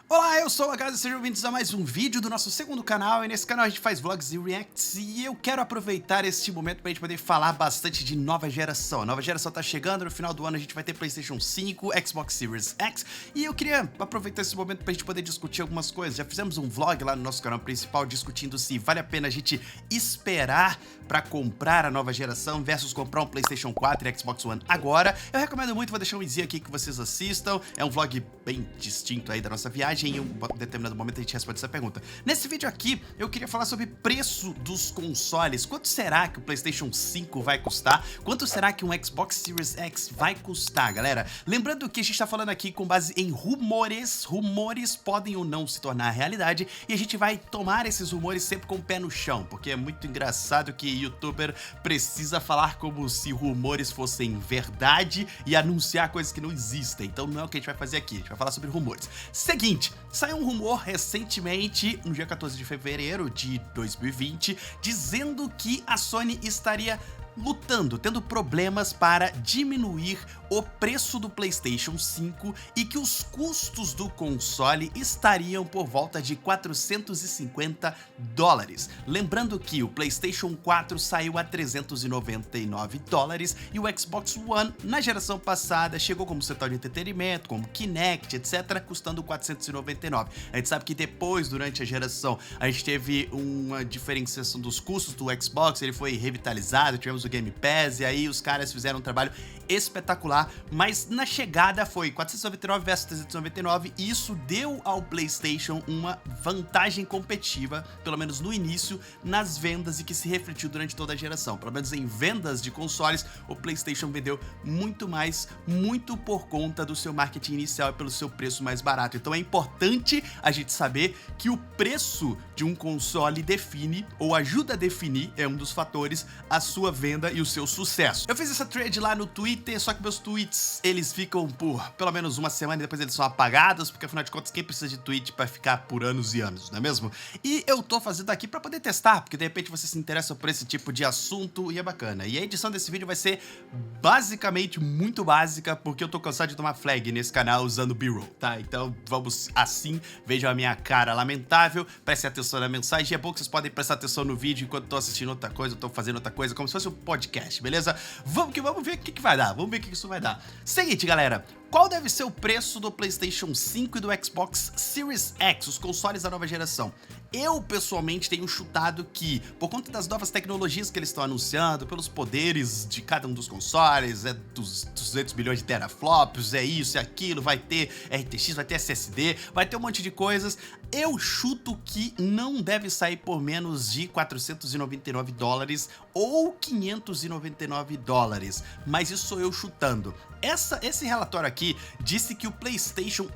Olá, eu sou o Agaza e sejam bem-vindos a mais um vídeo do nosso segundo canal. E nesse canal a gente faz vlogs e reacts e eu quero aproveitar este momento pra gente poder falar bastante de nova geração. A nova geração tá chegando, no final do ano a gente vai ter PlayStation 5, Xbox Series X e eu queria aproveitar esse momento pra gente poder discutir algumas coisas. Já fizemos um vlog lá no nosso canal principal discutindo se vale a pena a gente esperar pra comprar a nova geração versus comprar um PlayStation 4 e Xbox One agora. Eu recomendo muito, vou deixar um izinho aqui que vocês assistam. É um vlog bem distinto aí da nossa viagem. Em um determinado momento a gente responde essa pergunta. Nesse vídeo aqui, eu queria falar sobre preço dos consoles. Quanto será que o PlayStation 5 vai custar? Quanto será que um Xbox Series X vai custar, galera? Lembrando que a gente tá falando aqui com base em rumores. Rumores podem ou não se tornar realidade e a gente vai tomar esses rumores sempre com o pé no chão, porque é muito engraçado que youtuber precisa falar como se rumores fossem verdade e anunciar coisas que não existem. Então não é o que a gente vai fazer aqui, a gente vai falar sobre rumores. Seguinte, saiu um rumor recentemente, no dia 14 de fevereiro de 2020, dizendo que a Sony estaria lutando, tendo problemas para diminuir o preço do PlayStation 5 e que os custos do console estariam por volta de $450. Lembrando que o PlayStation 4 saiu a $399 e o Xbox One, na geração passada, chegou como setor de entretenimento, como Kinect, etc., custando $499. A gente sabe que depois, durante a geração, a gente teve uma diferenciação dos custos do Xbox, ele foi revitalizado, tivemos o Game Pass, e aí os caras fizeram um trabalho espetacular, mas na chegada foi 499 versus 399 e isso deu ao PlayStation uma vantagem competitiva, pelo menos no início, nas vendas e que se refletiu durante toda a geração. Pelo menos em vendas de consoles, o PlayStation vendeu muito mais, muito por conta do seu marketing inicial e pelo seu preço mais barato. Então é importante a gente saber que o preço de um console define, ou ajuda a definir, é um dos fatores, a sua venda e o seu sucesso. Eu fiz essa thread lá no Twitter, só que meus tweets, eles ficam por pelo menos uma semana e depois eles são apagados, porque afinal de contas, quem precisa de tweet pra ficar por anos e anos, não é mesmo? E eu tô fazendo aqui pra poder testar, porque de repente você se interessa por esse tipo de assunto e é bacana. E a edição desse vídeo vai ser basicamente muito básica, porque eu tô cansado de tomar flag nesse canal usando B-roll, tá? Então vamos assim, vejam a minha cara lamentável, prestem atenção na mensagem, é bom que vocês podem prestar atenção no vídeo enquanto eu tô assistindo outra coisa, eu tô fazendo outra coisa, como se fosse um podcast, beleza? Vamos ver o que vai dar, vamos ver o que isso vai dar. Seguinte, galera, qual deve ser o preço do PlayStation 5 e do Xbox Series X, os consoles da nova geração? Eu, pessoalmente, tenho chutado que, por conta das novas tecnologias que eles estão anunciando, pelos poderes de cada um dos consoles, é dos 200 milhões de teraflops, é isso, é aquilo, vai ter RTX, vai ter SSD, vai ter um monte de coisas, eu chuto que não deve sair por menos de $499 ou $599, mas isso sou eu chutando. Esse relatório aqui disse que o PlayStation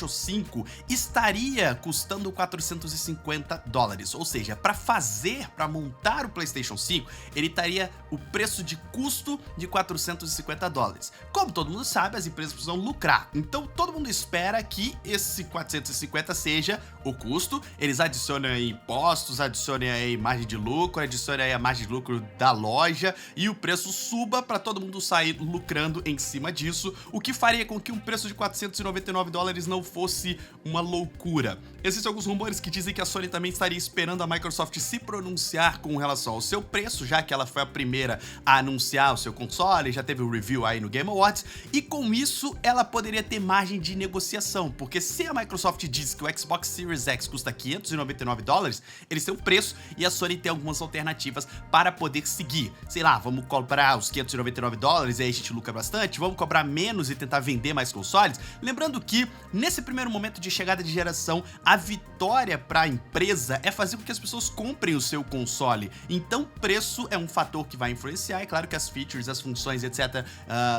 5 estaria custando $450, ou seja, para montar o PlayStation 5, ele estaria o preço de custo de $450. Como todo mundo sabe, as empresas precisam lucrar, então todo mundo espera que esse 450 seja o custo, eles adicionam aí impostos, adicionam aí margem de lucro, adicionam aí a margem de lucro da loja e o preço suba para todo mundo sair lucrando em cima disso, o que faria com que um preço de $499 não fosse uma loucura. Existem alguns rumores que dizem que a Sony também estaria esperando a Microsoft se pronunciar com relação ao seu preço, já que ela foi a primeira a anunciar o seu console, já teve o review aí no Game Awards, e com isso ela poderia ter margem de negociação, porque se a Microsoft diz que o Xbox Series X custa $599, eles têm um preço e a Sony tem algumas alternativas para poder seguir. Sei lá, vamos cobrar os $599 e aí a gente lucra bastante, vamos cobrar menos e tentar vender mais consoles. Lembrando que, nesse primeiro momento de chegada de geração, a vitória para a empresa é fazer com que as pessoas comprem o seu console. Então, preço é um fator que vai influenciar. É claro que as features, as funções, etc.,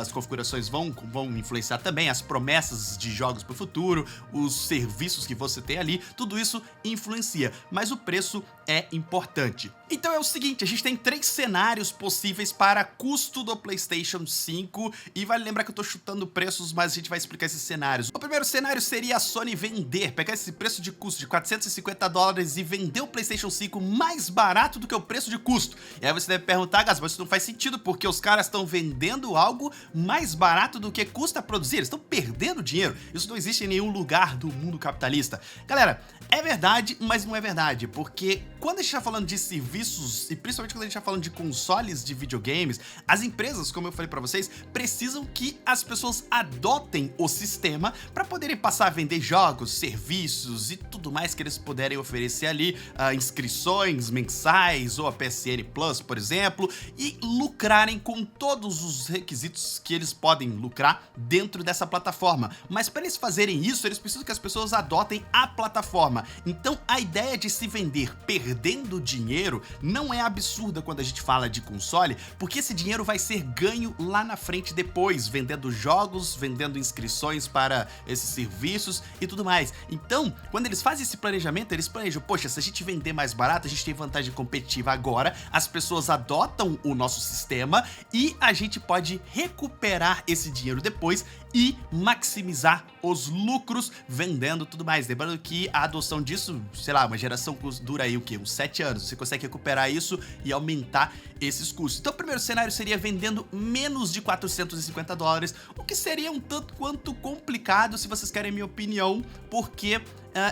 as configurações vão influenciar também, as promessas de jogos para o futuro, os serviços que você tem ali, tudo isso influencia. Mas o preço é importante. Então é o seguinte, a gente tem 3 cenários possíveis para custo do PlayStation 5 E vale lembrar que eu tô chutando preços, mas a gente vai explicar esses cenários. O primeiro cenário seria a Sony vender, pegar esse preço de custo de $450 e vender o PlayStation 5 mais barato do que o preço de custo. E aí você deve perguntar, Gas, mas isso não faz sentido, porque os caras estão vendendo algo mais barato do que custa produzir, eles estão perdendo dinheiro. Isso não existe em nenhum lugar do mundo capitalista. Galera, é verdade, mas não é verdade, porque quando a gente tá falando de serviços, e principalmente quando a gente tá falando de consoles de videogames, as empresas, como eu falei pra vocês, precisam que as pessoas adotem o sistema para poderem passar a vender jogos, serviços e tudo mais que eles puderem oferecer ali, inscrições mensais ou a PSN Plus, por exemplo, e lucrarem com todos os requisitos que eles podem lucrar dentro dessa plataforma. Mas para eles fazerem isso, eles precisam que as pessoas adotem a plataforma. Então a ideia de se vender perdendo dinheiro não é absurda quando a gente fala de console, porque esse dinheiro vai ser ganho lá na frente depois, vendendo jogos, vendendo inscrições para esses serviços e tudo mais. Então, quando eles fazem esse planejamento, eles planejam, poxa, se a gente vender mais barato, a gente tem vantagem competitiva agora, as pessoas adotam o nosso sistema e a gente pode recuperar esse dinheiro depois e maximizar os lucros vendendo tudo mais. Lembrando que a adoção disso, sei lá, uma geração dura aí o quê? Uns 7 anos. Você consegue recuperar isso e aumentar esses custos. Então o primeiro cenário seria vendendo menos de $450, o que seria um tanto quanto complicado, se vocês querem minha opinião, porque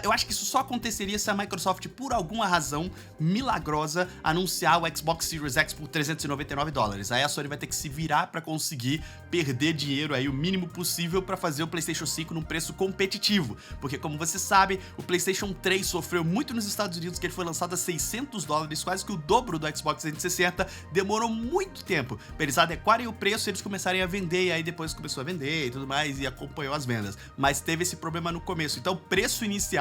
eu acho que isso só aconteceria se a Microsoft, por alguma razão milagrosa, anunciar o Xbox Series X por $399. Aí a Sony vai ter que se virar para conseguir perder dinheiro aí o mínimo possível para fazer o PlayStation 5 num preço competitivo. Porque, como você sabe, o PlayStation 3 sofreu muito nos Estados Unidos, que ele foi lançado a $600, quase que o dobro do Xbox 360. Demorou muito tempo para eles adequarem o preço e eles começarem a vender, e aí depois começou a vender e tudo mais, e acompanhou as vendas. Mas teve esse problema no começo. Então, o preço inicial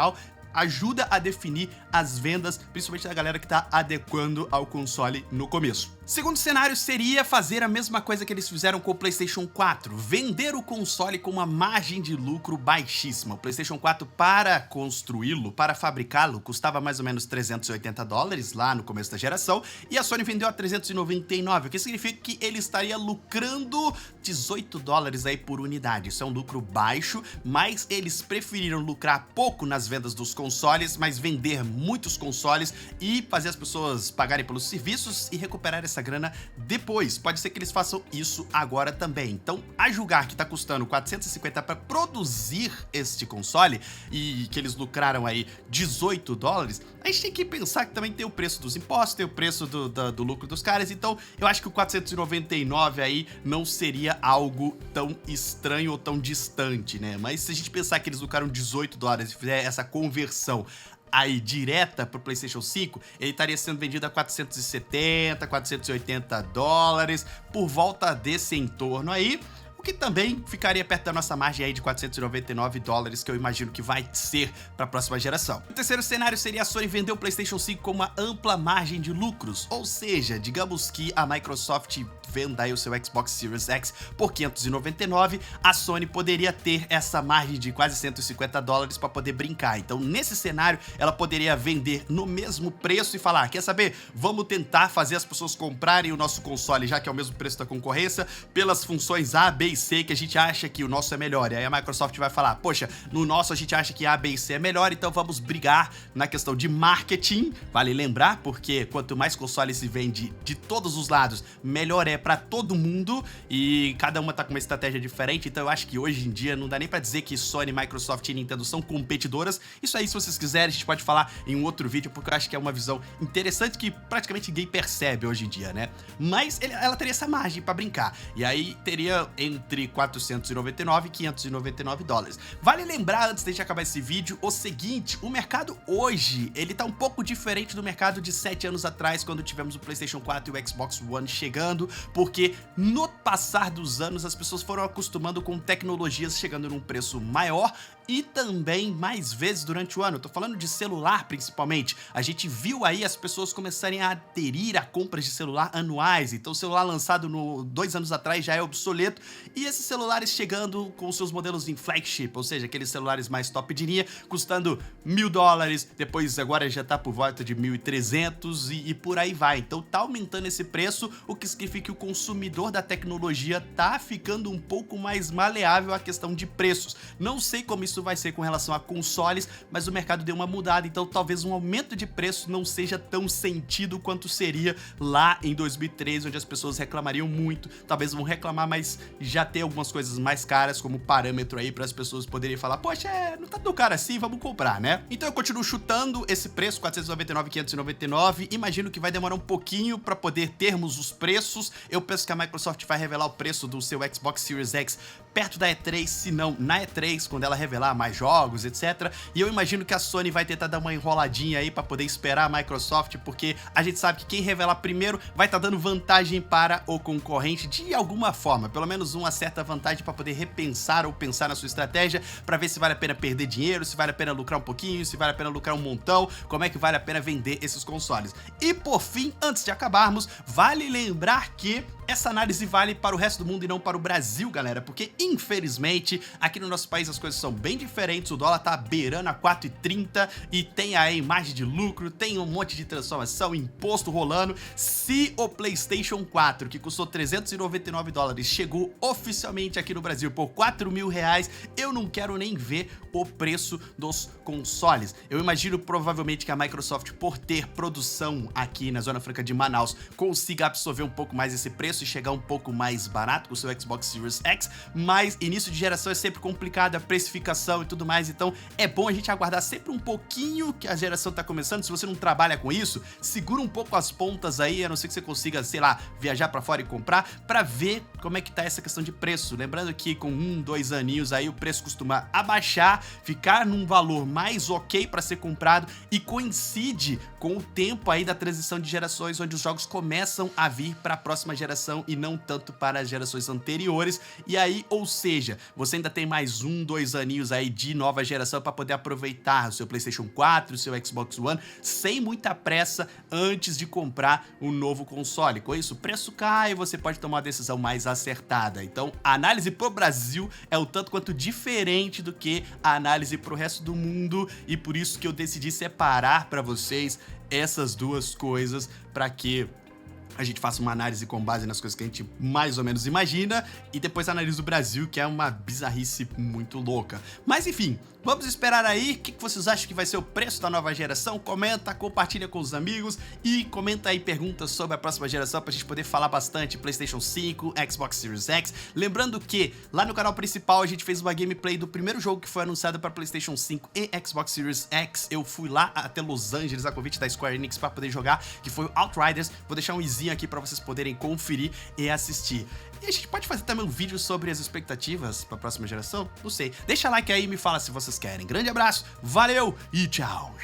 ajuda a definir as vendas, principalmente da galera que tá adequando ao console no começo. Segundo cenário seria fazer a mesma coisa que eles fizeram com o PlayStation 4, vender o console com uma margem de lucro baixíssima. O PlayStation 4, para construí-lo, para fabricá-lo, custava mais ou menos $380 lá no começo da geração, e a Sony vendeu a $399, o que significa que ele estaria lucrando $18 aí por unidade. Isso é um lucro baixo, mas eles preferiram lucrar pouco nas vendas dos consoles, mas vender muitos consoles e fazer as pessoas pagarem pelos serviços e recuperar essa grana depois. Pode ser que eles façam isso agora também. Então, a julgar que tá custando $450 para produzir este console e que eles lucraram aí $18, a gente tem que pensar que também tem o preço dos impostos, tem o preço do lucro dos caras. Então, eu acho que o 499 aí não seria algo tão estranho ou tão distante, né? Mas se a gente pensar que eles lucraram $18 e fizer essa conversão aí direta pro PlayStation 5, ele estaria sendo vendido a $470, $480, por volta desse entorno aí, o que também ficaria perto da nossa margem aí de $499, que eu imagino que vai ser para a próxima geração. O terceiro cenário seria a Sony vender o PlayStation 5 com uma ampla margem de lucros, ou seja, digamos que a Microsoft venda aí o seu Xbox Series X por $599, a Sony poderia ter essa margem de quase $150 para poder brincar. Então, nesse cenário, ela poderia vender no mesmo preço e falar, quer saber, vamos tentar fazer as pessoas comprarem o nosso console, já que é o mesmo preço da concorrência, pelas funções A, B e C, que a gente acha que o nosso é melhor. E aí a Microsoft vai falar, poxa, no nosso a gente acha que A, B e C é melhor, então vamos brigar na questão de marketing. Vale lembrar, porque quanto mais console se vende de todos os lados, melhor é pra todo mundo, e cada uma tá com uma estratégia diferente. Então eu acho que hoje em dia não dá nem pra dizer que Sony, Microsoft e Nintendo são competidoras. Isso aí, se vocês quiserem, a gente pode falar em um outro vídeo, porque eu acho que é uma visão interessante que praticamente ninguém percebe hoje em dia, né? Mas ela teria essa margem pra brincar, e aí teria entre $499 e $599. Vale lembrar, antes de a gente acabar esse vídeo, o seguinte: o mercado hoje, ele tá um pouco diferente do mercado de 7 anos atrás, quando tivemos o PlayStation 4 e o Xbox One chegando, porque no passar dos anos as pessoas foram acostumando com tecnologias chegando num preço maior e também mais vezes durante o ano. Eu tô falando de celular principalmente. A gente viu aí as pessoas começarem a aderir a compras de celular anuais. Então o celular lançado 2 anos atrás já é obsoleto e esses celulares chegando com seus modelos em flagship, ou seja, aqueles celulares mais top de linha, custando $1.000, depois agora já tá por volta de 1.300 e por aí vai. Então tá aumentando esse preço, o que significa que o consumidor da tecnologia tá ficando um pouco mais maleável à questão de preços. Não sei como isso vai ser com relação a consoles, mas o mercado deu uma mudada, então talvez um aumento de preço não seja tão sentido quanto seria lá em 2013, onde as pessoas reclamariam muito. Talvez vão reclamar, mas já tem algumas coisas mais caras como parâmetro aí para as pessoas poderem falar, poxa, não tá tão caro assim, vamos comprar, né? Então eu continuo chutando esse preço, 499, 599, imagino que vai demorar um pouquinho para poder termos os preços. Eu penso que a Microsoft vai revelar o preço do seu Xbox Series X perto da E3, se não na E3, quando ela revelar mais jogos, etc. E eu imagino que a Sony vai tentar dar uma enroladinha aí para poder esperar a Microsoft, porque a gente sabe que quem revelar primeiro vai estar dando vantagem para o concorrente de alguma forma, pelo menos uma certa vantagem para poder repensar ou pensar na sua estratégia, para ver se vale a pena perder dinheiro, se vale a pena lucrar um pouquinho, se vale a pena lucrar um montão, como é que vale a pena vender esses consoles. E por fim, antes de acabarmos, vale lembrar que essa análise vale para o resto do mundo e não para o Brasil, galera, porque infelizmente aqui no nosso país as coisas são bem diferentes, o dólar tá beirando a 4,30 e tem aí margem de lucro, tem um monte de transformação, imposto rolando. Se o PlayStation 4, que custou $399, chegou oficialmente aqui no Brasil por R$4.000, eu não quero nem ver o preço dos consoles. Eu imagino provavelmente que a Microsoft, por ter produção aqui na Zona Franca de Manaus, consiga absorver um pouco mais esse preço e chegar um pouco mais barato com o seu Xbox Series X, mas início de geração é sempre complicado, a precificação e tudo mais, então é bom a gente aguardar sempre um pouquinho que a geração tá começando. Se você não trabalha com isso, segura um pouco as pontas aí, a não ser que você consiga, sei lá, viajar pra fora e comprar, pra ver como é que tá essa questão de preço. Lembrando que com 2 aninhos aí o preço costuma abaixar, ficar num valor mais ok pra ser comprado e coincide com o tempo aí da transição de gerações, onde os jogos começam a vir pra próxima geração e não tanto para as gerações anteriores. E aí, ou seja, você ainda tem mais 2 aninhos aí de nova geração para poder aproveitar o seu PlayStation 4, o seu Xbox One, sem muita pressa antes de comprar um novo console. Com isso, o preço cai e você pode tomar uma decisão mais acertada. Então, a análise pro Brasil é um tanto quanto diferente do que a análise pro resto do mundo e por isso que eu decidi separar para vocês essas duas coisas para que a gente faça uma análise com base nas coisas que a gente mais ou menos imagina e depois analisa o Brasil, que é uma bizarrice muito louca. Mas enfim, vamos esperar aí. O que vocês acham que vai ser o preço da nova geração? Comenta, compartilha com os amigos e comenta aí perguntas sobre a próxima geração pra gente poder falar bastante PlayStation 5, Xbox Series X. Lembrando que lá no canal principal a gente fez uma gameplay do primeiro jogo que foi anunciado para PlayStation 5 e Xbox Series X. Eu fui lá até Los Angeles a convite da Square Enix para poder jogar, que foi o Outriders. Vou deixar um izinho aqui para vocês poderem conferir e assistir. E a gente pode fazer também um vídeo sobre as expectativas para a próxima geração? Não sei. Deixa like aí e me fala se vocês querem. Grande abraço, valeu e tchau!